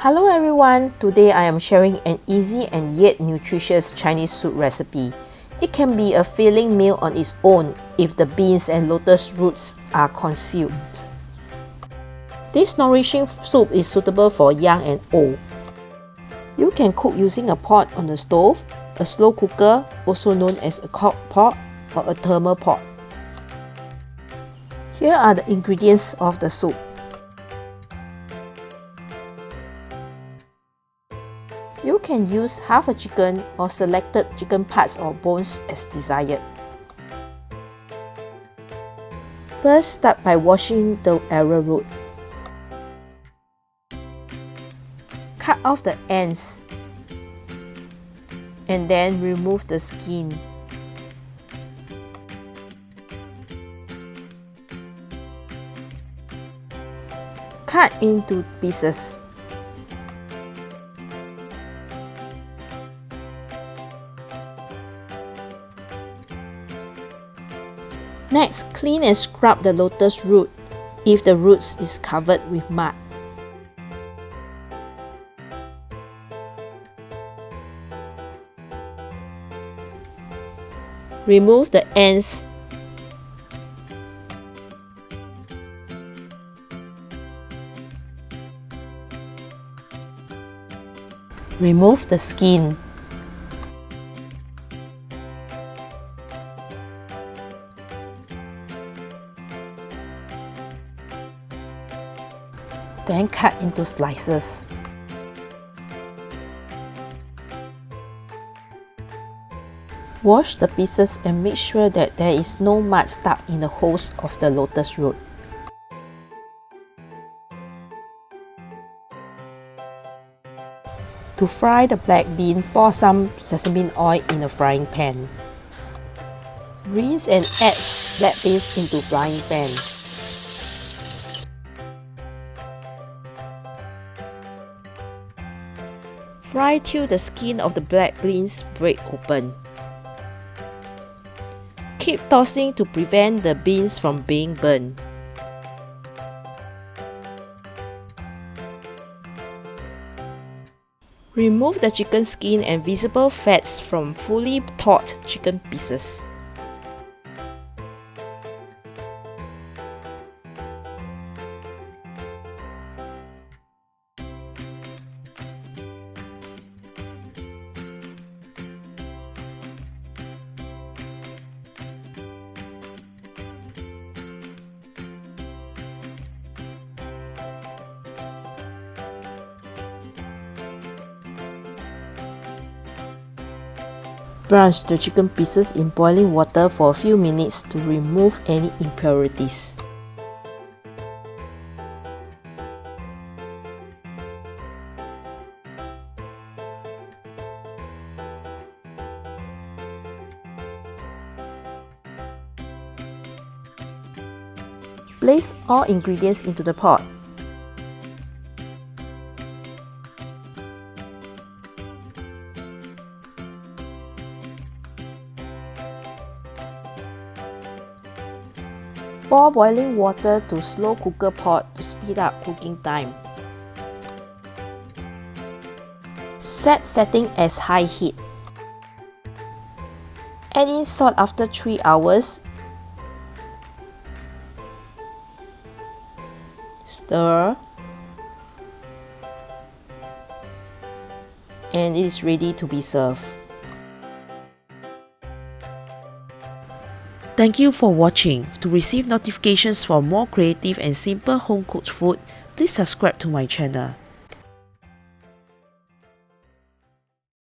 Hello everyone, today I am sharing an easy and yet nutritious Chinese soup recipe. It can be a filling meal on its own if the beans and lotus roots are consumed. This nourishing soup is suitable for young and old. You can cook using a pot on the stove, a slow cooker, also known as a crock pot or a thermal pot. Here are the ingredients of the soup. You can use half a chicken or selected chicken parts or bones as desired. First, start by washing the arrowroot. Cut off the ends and then remove the skin. Cut into pieces. Next, clean and scrub the lotus root if the roots is covered with mud. Remove the ends. Remove the skin. Then cut into slices. Wash the pieces and make sure that there is no mud stuck in the holes of the lotus root. To fry the black bean, pour some sesame oil in a frying pan. Rinse and add black beans into frying pan. Fry till the skin of the black beans break open. Keep tossing to prevent the beans from being burned. Remove the chicken skin and visible fats from fully thawed chicken pieces. Blanch the chicken pieces in boiling water for a few minutes to remove any impurities. Place all ingredients into the pot. Pour boiling water to slow cooker pot to speed up cooking time. Set setting as high heat. Add in salt after 3 hours. Stir. And it is ready to be served. Thank you for watching. To receive notifications for more creative and simple home-cooked food, please subscribe to my channel.